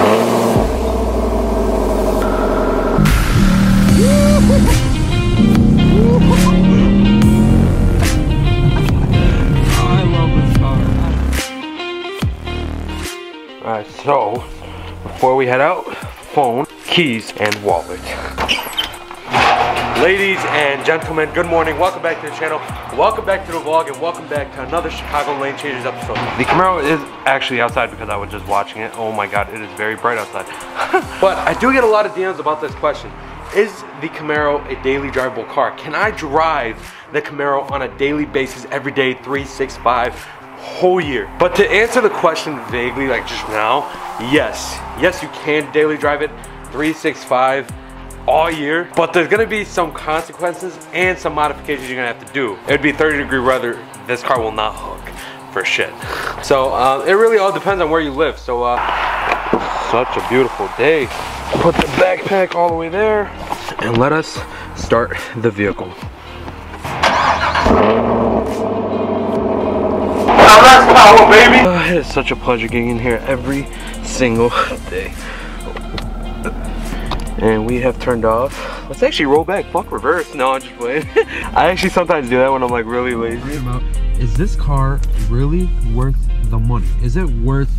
Alright, so before we head out, phone, keys, and wallet. Ladies and gentlemen, good morning. Welcome back to the channel. Welcome back to the vlog, and welcome back to another Chicago Lane Changers episode. The Camaro is actually outside because I was just watching it. Oh my god, it is very bright outside. But I do get a lot of DMs about this question. Is the Camaro a daily drivable car? Can I drive the Camaro on a daily basis every day, 365, whole year? But to answer the question vaguely, like just now, yes, you can daily drive it 365 all year, but there's gonna be some consequences and some modifications you're gonna have to do. It would be 30-degree weather. This car will not hook for shit. So it really all depends on where you live. So such a beautiful day. Put the backpack all the way there and let us start the vehicle. Power, baby. It is such a pleasure getting in here every single day. And we have turned off. Let's actually roll back. Fuck reverse. No, I'm just playing. I actually sometimes do that when I'm like really lazy. Is this car really worth the money? Is it worth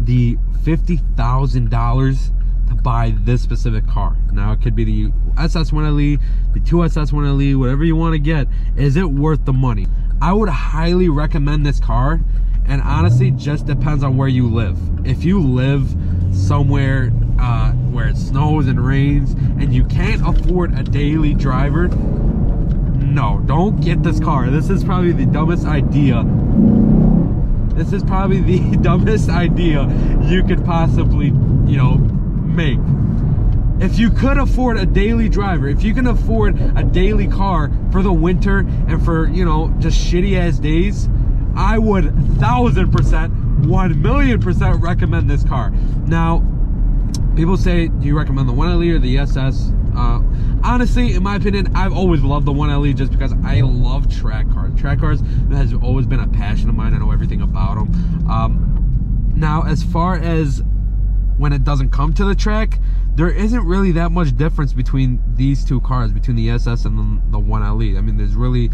the $50,000 to buy this specific car? Now it could be the SS1LE, the 2SS1LE, whatever you want to get. Is it worth the money? I would highly recommend this car, and honestly just depends on where you live. If you live somewhere where it snows and rains and you can't afford a daily driver, no, don't get this car. This is probably the dumbest idea. This is probably the dumbest idea you could possibly, you know, make. If you could afford a daily driver, if you can afford a daily car for the winter and for, you know, just shitty ass days, I would 1,000%, 1,000,000% recommend this car. Now, people say, do you recommend the 1LE or the SS? Honestly, in my opinion, I've always loved the 1LE just because I love track cars. Track cars has always been a passion of mine. I know everything about them. Now, as far as when it doesn't come to the track, there isn't really that much difference between these two cars, between the SS and the 1LE. I mean, there's really,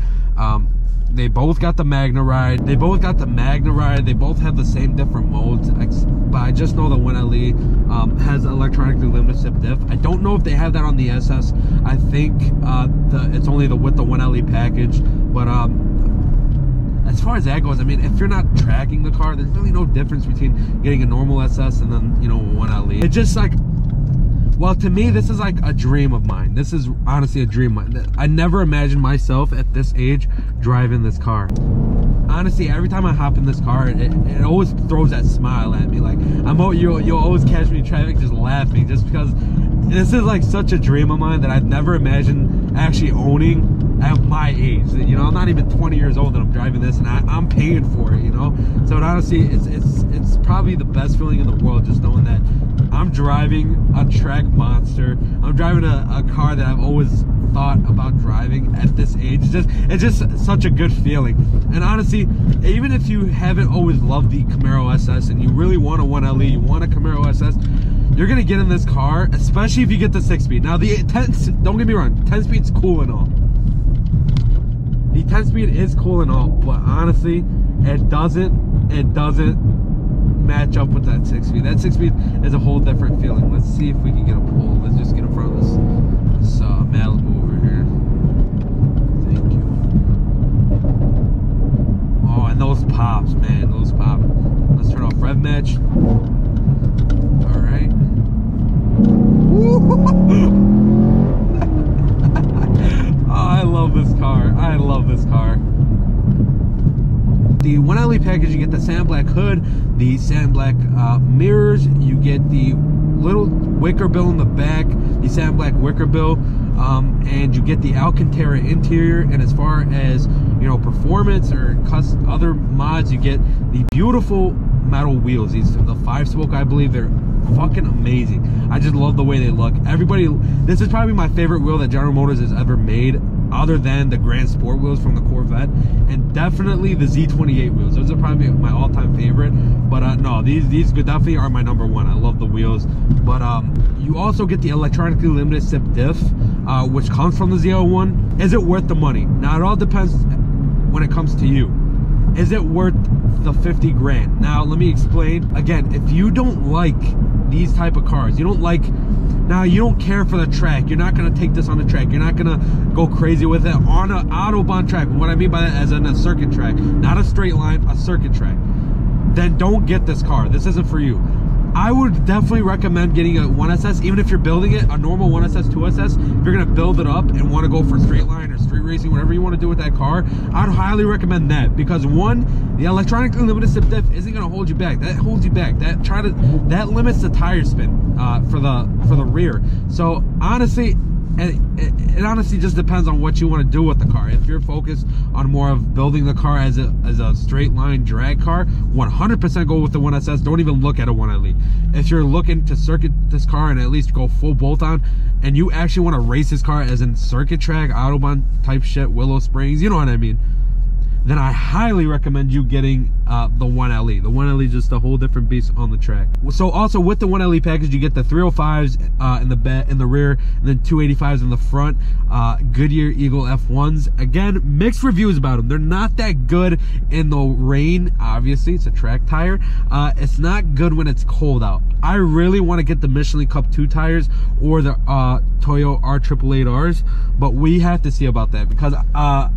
they both got the Magna Ride. They both got the Magna Ride. They both have the same different modes. But I just know the 1LE has electronically limited slip diff. I don't know if they have that on the SS. I think it's only with the 1LE package. But as far as that goes, I mean, if you're not tracking the car, there's really no difference between getting a normal SS and then, you know, 1LE. It's just like, well, to me, this is like a dream of mine. This is honestly a dream of mine. I never imagined myself at this age driving this car. Honestly, every time I hop in this car, it always throws that smile at me. Like, you'll always catch me in traffic just laughing, just because this is like such a dream of mine that I've never imagined actually owning at my age. You know, I'm not even 20 years old and I'm driving this, and I'm paying for it, you know? So honestly, it's probably the best feeling in the world, just knowing that I'm driving a track monster. I'm driving a car that I've always thought about driving at this age. It's just such a good feeling. And honestly, even if you haven't always loved the Camaro SS and you really want a 1LE, you want a Camaro SS, you're gonna get in this car, especially if you get the 6-speed. Now the 10, don't get me wrong, 10-speed's cool and all. The 10-speed is cool and all, but honestly, it doesn't match up with that 6-speed. That 6-speed is a whole different feeling. Let's see if we can get a pull. Let's just get in front of this Malibu over here. Thank you. Oh, and those pops, man, those pop. Let's turn off rev match. All right. Oh, I love this car. I love this car. The 1LE package, you get the sand black hood, the sand black mirrors, you get the little wicker bill in the back, the sand black wicker bill, and you get the Alcantara interior. And as far as, you know, performance or other mods, you get the beautiful metal wheels. These are the 5-spoke, I believe. They're fucking amazing. I just love the way they look. Everybody, this is probably my favorite wheel that General Motors has ever made. other than the Grand Sport wheels from the Corvette, and definitely the Z28 wheels. Those are probably my all-time favorite. But no, these definitely are my number one. I love the wheels. But you also get the electronically limited SIP diff, which comes from the Z01. Is it worth the money? Now it all depends when it comes to you. Is it worth the 50 grand? Now let me explain. Again, if you don't like these type of cars, you don't like, now you don't care for the track, you're not gonna take this on the track, you're not gonna go crazy with it on an Autobahn track. What I mean by that, as in a circuit track, not a straight line, a circuit track, then don't get this car. This isn't for you. I would definitely recommend getting a 1SS, even if you're building it, a normal 1SS, 2SS. If you're gonna build it up and wanna go for straight line or street racing, whatever you wanna do with that car, I'd highly recommend that, because one, the electronically limited SIP diff isn't gonna hold you back. That holds you back. That limits the tire spin for the rear. So honestly, it honestly just depends on what you want to do with the car. If you're focused on more of building the car as a straight line drag car, 100% go with the 1SS. Don't even look at a 1LE. If you're looking to circuit this car and at least go full bolt on, and you actually want to race this car as in circuit track, Autobahn type shit, Willow Springs, you know what I mean, then I highly recommend you getting the 1LE. The 1LE is just a whole different beast on the track. So also with the 1LE package, you get the 305s in the rear, and then 285s in the front. Goodyear Eagle F1s. Again, mixed reviews about them. They're not that good in the rain. Obviously, it's a track tire. It's not good when it's cold out. I really want to get the Michelin Cup 2 tires or the Toyo R888Rs, but we have to see about that, because I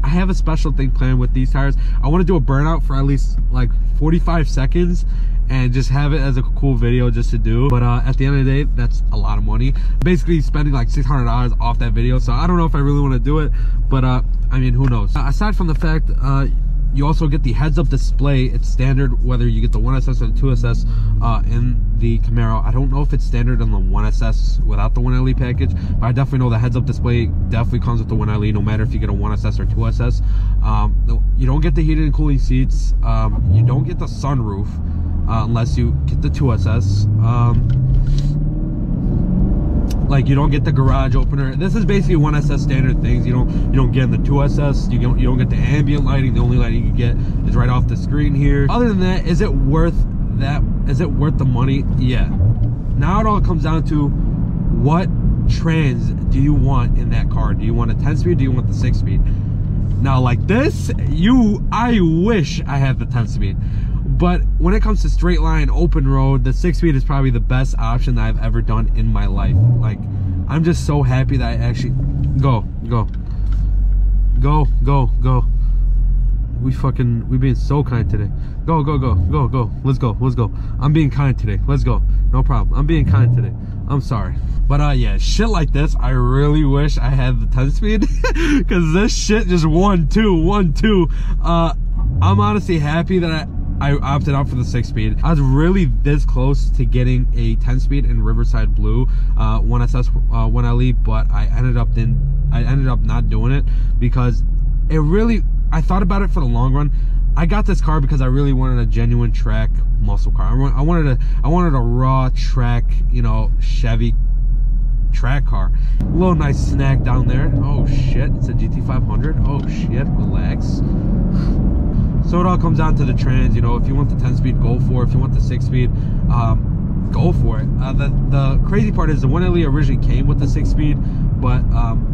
have a special thing planned with these tires. I want to do a burnout for at least like 45 seconds and just have it as a cool video just to do. But at the end of the day, that's a lot of money. Basically spending like $600 off that video. So I don't know if I really want to do it, but I mean, who knows? Aside from the fact, you also get the heads-up display. It's standard whether you get the 1SS or the 2SS in the Camaro. I don't know if it's standard on the 1SS without the 1LE package, but I definitely know the heads-up display definitely comes with the 1LE, no matter if you get a 1SS or 2SS. You don't get the heated and cooling seats. You don't get the sunroof unless you get the 2SS. Like, you don't get the garage opener. This is basically 1SS standard things. You don't get in the 2SS. You don't get the ambient lighting. The only lighting you get is right off the screen here. Other than that, is it worth that? Is it worth the money? Yeah. Now it all comes down to what trans do you want in that car? Do you want a 10-speed? Do you want the 6-speed? Now, like this, I wish I had the 10-speed. But when it comes to straight line, open road, the 6-speed is probably the best option that I've ever done in my life. Like, I'm just so happy that I actually go. We being so kind today. Go. Let's go. I'm being kind today. Let's go. No problem. I'm being kind today. I'm sorry. But yeah, shit like this, I really wish I had the 10-speed, because this shit just 1-2. I'm honestly happy that I opted out for the 6-speed. I was really this close to getting a 10-speed in Riverside Blue, 1SS, 1LE, but I ended up not doing it, because it really, I thought about it for the long run. I got this car because I really wanted a genuine track muscle car. I wanted a raw track, you know, Chevy track car. A little nice snack down there. Oh shit, it's a GT500. Oh shit, relax. So it all comes down to the trans. You know, if you want the 10-speed, go for it. If you want the 6-speed, go for it. The crazy part is the 1LE originally came with the 6-speed, but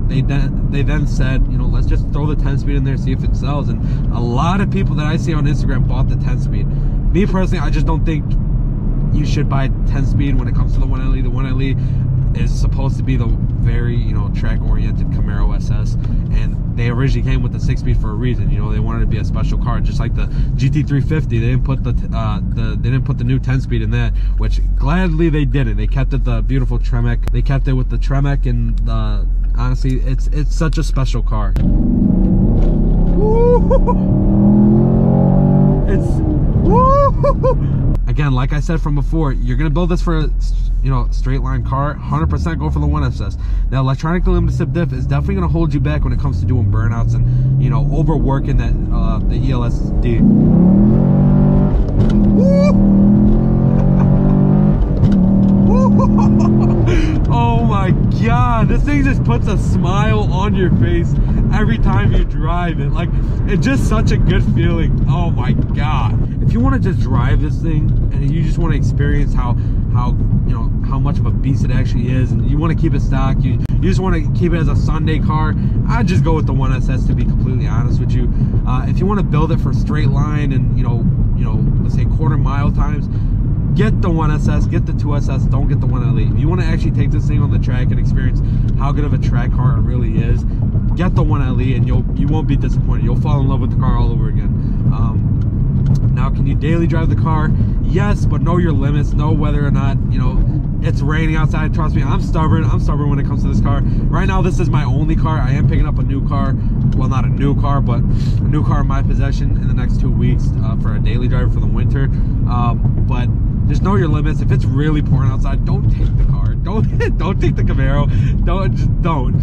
they then said, you know, let's just throw the 10-speed in there, see if it sells. And a lot of people that I see on Instagram bought the 10-speed. Me personally, I just don't think you should buy 10-speed when it comes to the 1LE. The 1LE is supposed to be the very, you know, track-oriented Camaro SS, and they originally came with the 6-speed for a reason. You know, they wanted to be a special car, just like the GT350. They didn't put the new 10-speed in that, which gladly they didn't. They kept it the beautiful Tremec. They kept it with the Tremec, and honestly, it's such a special car. Again, like I said from before, you're gonna build this for a, you know, straight line car. 100% go for the 1SS. Now, electronically limited SIP diff is definitely gonna hold you back when it comes to doing burnouts and, you know, overworking that the ELSD. Oh my god, this thing just puts a smile on your face every time you drive it. Like, it's just such a good feeling. Oh my god. If you want to just drive this thing and you just want to experience how you know how much of a beast it actually is, and you want to keep it stock, you just want to keep it as a Sunday car, I'd just go with the 1SS, to be completely honest with you. If you want to build it for straight line and you know let's say quarter mile times, get the 1SS, get the 2SS, don't get the 1LE. If you want to actually take this thing on the track and experience how good of a track car it really is, get the 1LE and you won't be disappointed. You'll fall in love with the car all over again. Now, can you daily drive the car? Yes, but know your limits. Know whether or not, you know, it's raining outside. Trust me, I'm stubborn. I'm stubborn when it comes to this car. Right now, this is my only car. I am picking up a new car. Well, not a new car, but a new car in my possession in the next 2 weeks for a daily driver for the winter. But just know your limits. If it's really pouring outside, don't take the car. Don't take the Camaro.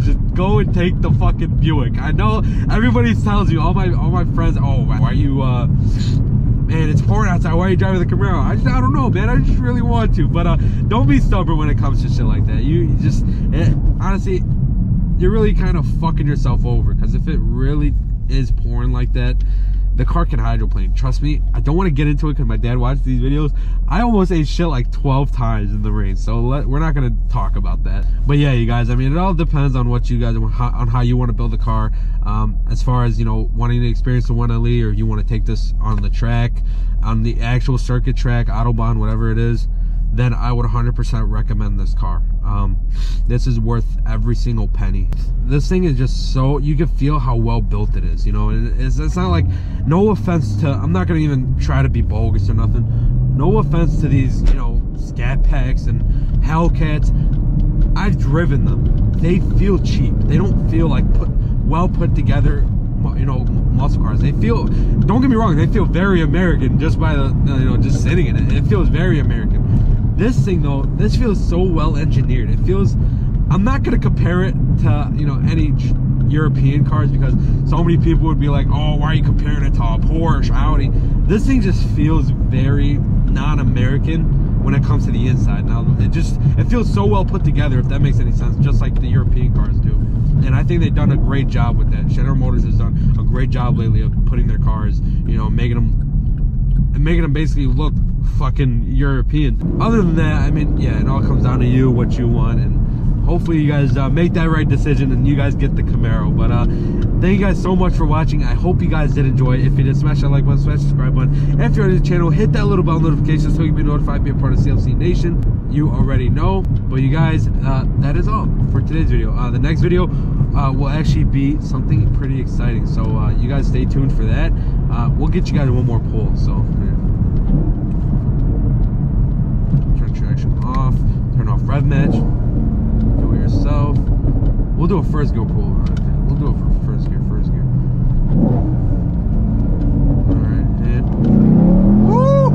Just go and take the fucking Buick. I know everybody tells you, all my friends, oh, why are you man, it's pouring outside, why are you driving the Camaro? I don't know, man, I just really want to. But don't be stubborn when it comes to shit like that. Honestly, you're really kind of fucking yourself over, because if it really is pouring like that, the car can hydroplane. Trust me, I don't want to get into it because my dad watched these videos. I almost ate shit like 12 times in the rain, so we're not going to talk about that. But yeah, you guys, I mean, it all depends on what you guys, on how you want to build the car. As far as, you know, wanting to experience the 1LE, or you want to take this on the track, on the actual circuit track, Autobahn, whatever it is, then I would 100% recommend this car. This is worth every single penny. This thing is just so, you can feel how well built it is, you know, and it's not like, no offense to, I'm not gonna even try to be bogus or nothing, no offense to these, you know, Scat Packs and Hellcats. I've driven them. They feel cheap. They don't feel like well put together, you know, muscle cars. They feel, don't get me wrong, they feel very American just by the, you know, just sitting in it. It feels very American. This thing though, this feels so well engineered. It feels, I'm not gonna compare it to, you know, any European cars, because so many people would be like, oh, why are you comparing it to a Porsche, Audi? This thing just feels very non-American when it comes to the inside. Now, it feels so well put together, if that makes any sense, just like the European cars do. And I think they've done a great job with that. General Motors has done a great job lately of putting their cars, you know, making them basically look fucking European. Other than that, I mean, yeah, it all comes down to you, what you want, and hopefully you guys make that right decision and you guys get the Camaro. But thank you guys so much for watching. I hope you guys did enjoy it. If you did, smash that like button, smash the subscribe button. And if you're new to the channel, hit that little bell notification so you can be notified, be a part of CLC Nation. You already know. But you guys, that is all for today's video. The next video will actually be something pretty exciting, so you guys stay tuned for that. We'll get you guys one more poll. So turn traction off, turn off rev match, do it yourself. We'll do a first GoPro. Okay, we'll do it for first gear. All right, and woo!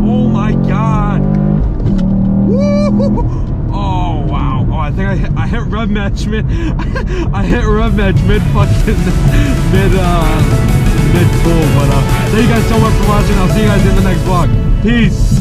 Oh my god! Woo! Oh wow! Oh, I think I hit rev match mid. I hit rev match mid fucking mid pull. But thank you guys so much for watching. I'll see you guys in the next vlog. Peace.